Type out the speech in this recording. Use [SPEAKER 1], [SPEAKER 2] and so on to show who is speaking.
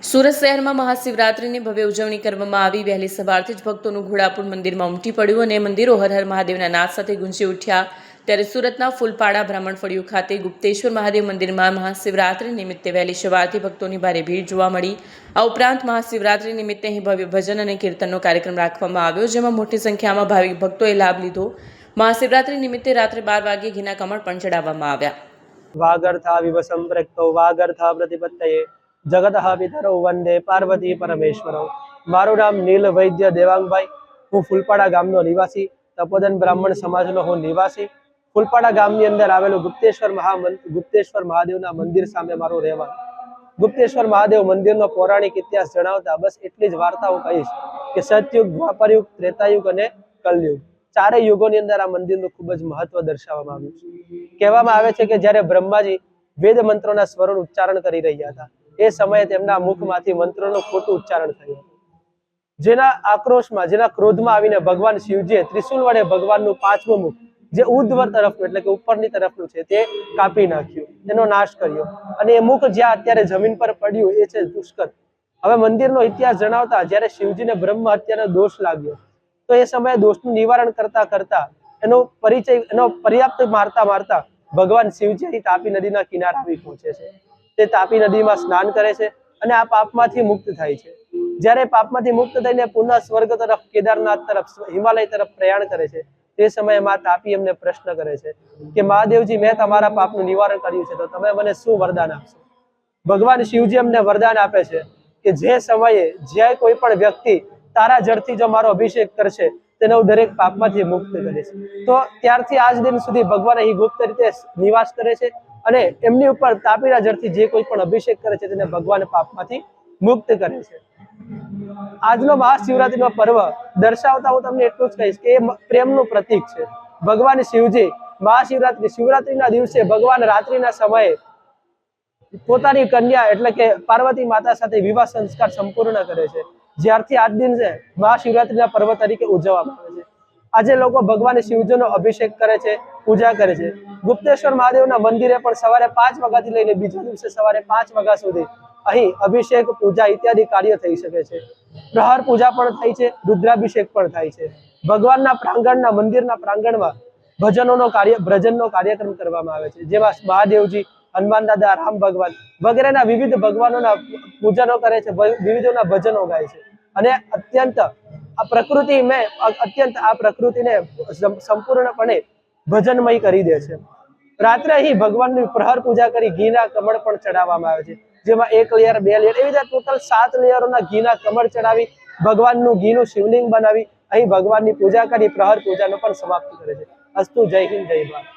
[SPEAKER 1] સુરત શહેરમાં મહાશિવરાત્રિની ભવ્ય ઉજવણી કરવામાં આવી। વહેલી સવારથી જ ભક્તોનું ઘોડાપુર મંદિરમાં ઉમટી પડ્યું અને મંદિરો હર હર મહાદેવના નાદ સાથે ગુંજી ઉઠ્યા। ત્યારે સુરતના ફૂલપાડા બ્રાહ્મણફળિયું ખાતે ગુપ્તેશ્વર મહાદેવ મંદિરમાં મહાશિવરાત્રિ નિમિત્તે વહેલી સવારથી ભક્તોની ભારે ભીડ જોવા મળી। આ ઉપરાંત મહાશિવરાત્રિ નિમિત્તે અહીં ભવ્ય ભજન અને કીર્તનનો કાર્યક્રમ રાખવામાં આવ્યો, જેમાં મોટી સંખ્યામાં ભાવિક ભક્તોએ લાભ લીધો। મહાશિવરાત્રિ નિમિત્તે રાત્રે 12 વાગ્યે ઘીના કમળ પણ ચડાવવામાં આવ્યા।
[SPEAKER 2] વાગર્થા વિવ સંપ્રક્તો વાગર્થા પ્રતિપત્તયે જગતઃ પિતરૌ વંદે પાર્વતી પરમેશ્વરૌ। મારું નામ નીલ વૈદ્ય દેવાંગભાઈ। હું ફૂલપાડા ગામનો નિવાસી, તપોદન બ્રાહ્મણ સમાજનો હું નિવાસી। ફૂલપાડા ગામની અંદર આવેલું ગુપ્તેશ્વર મહાદેવના મંદિર સામે મારું રહેવાનું। ગુપ્તેશ્વર મહાદેવ મંદિરનો પૌરાણિક ઇતિહાસ જણાવતા બસ એટલી જ વાર્તા હું કહીશ કે સતયુગ, દ્વાપરયુગ, ત્રેતાયુગ અને કલયુગ ચારેય યુગોની અંદર આ મંદિરનું ખૂબ જ મહત્વ દર્શાવવામાં આવ્યું છે। કહેવામાં આવે છે કે જ્યારે બ્રહ્માજી વેદ મંત્રોના સ્વરોનું ઉચ્ચારણ કરી રહ્યા હતા, એ સમયે તેમના મુખમાંથી મંત્રોનું ખોટું ઉચ્ચારણ થયું, જેના આક્રોશમાં, જેના ક્રોધમાં આવીને ભગવાન શિવજીએ ત્રિશુલ વડે ભગવાનનું પાંચમું મુખ, જે ઉર્ધ્વ તરફનું એટલે કે ઉપરની તરફનું છે, તે કાપી નાખ્યું, તેનો નાશ કર્યો। અને એ મુખ જ્યાં અત્યારે જમીન પર પડ્યું એ છે પુષ્કર। હવે મંદિરનો ઇતિહાસ જણાવતા જ્યારે શિવજીને બ્રહ્મ હત્યાનો દોષ લાગ્યો, તો એ સમયે દોષનું નિવારણ કરતા કરતા એનો પર્યાપ્ત મારતા ભગવાન શિવજી અહીં તાપી નદીના કિનારે આવી પહોંચે છે। તે તાપી નદીમાં સ્નાન કરે છે અને આ પાપમાંથી મુક્ત થાય છે। જ્યારે પાપમાંથી મુક્ત થઈને પુનઃ સ્વર્ગ તરફ, કેદારનાથ તરફ, હિમાલય તરફ પ્રયાણ કરે છે, તે સમયે મા તાપી એમને પ્રશ્ન કરે છે કે મહાદેવજી, મેં તમારા પાપનું નિવારણ કર્યું છે, તો તમે મને શું વરદાન આપશો? ભગવાન શિવજી એમને વરદાન આપે છે કે જે સમયે જે કોઈ પણ વ્યક્તિ તારા જળથી જો મારો અભિષેક કરશે, તેને હું દરેક પાપમાંથી મુક્ત કરીશ। તો ત્યારથી આજ દિન સુધી ભગવાન અહીં ગુપ્ત રીતે નિવાસ કરે છે અને એમની ઉપર તાપીના જળથી જે કોઈ પણ અભિષેક કરે છે તેને ભગવાન પાપમાંથી મુક્ત કરે છે। આજનો મહાશિવરાત્રીનો પર્વ દર્શાવતા હું તમને એટલું જ કહીશ કે એ પ્રેમનું પ્રતીક છે। ભગવાન શિવજી શિવરાત્રીના દિવસે ભગવાન રાત્રિના સમયે પોતાની કન્યા એટલે કે પાર્વતી માતા સાથે વિવાહ સંસ્કાર સંપૂર્ણ કરે છે, જ્યારથી આજ દિન છે મહાશિવરાત્રીના પર્વ તરીકે ઉજવવામાં આવે છે। આજે લોકો ભગવાન શિવજીનો અભિષેક કરે છે, પૂજા કરે છે। ગુપ્તેશ્વર મહાદેવના મંદિરે પણ સવારે 5 વાગ્યાથી લઈને બીજા દિવસે સવારે 5 વાગ્યા સુધી અહીં અભિષેક, પૂજા ઇત્યાદિ કાર્ય થઈ શકે છે। પ્રહર પૂજા પણ થાય છે, રુદ્રાભિષેક પણ થાય છે। ભગવાનના પ્રાંગણના, મંદિરના પ્રાંગણમાં ભજનનો કાર્યક્રમ કરવામાં આવે છે, જેમાં મહાદેવજી, હનુમાન દાદા, રામ ભગવાન વગેરેના વિવિધ ભગવાનોના પૂજનો કરે છે, વિવિધોના ભજનો ગાય છે અને અત્યંત આ પ્રકૃતિને સંપૂર્ણપણે ભજનમય કરી દે છે। રાત્રે અહીં ભગવાનની પ્રહર પૂજા કરી ઘીના કમળ પણ ચડાવવામાં આવે છે, જેમાં 1 લેયર, 2 લેયર એવી રીતે ટોટલ 7 લેયરોના ઘીના કમળ ચડાવી ભગવાનનું ઘીનું શિવલિંગ બનાવી અહીં ભગવાનની પૂજા કરી પ્રહર પૂજાનો પણ સમાપ્ત કરે છે। અસ્તુ, જય હિન્દ, જય ભારત।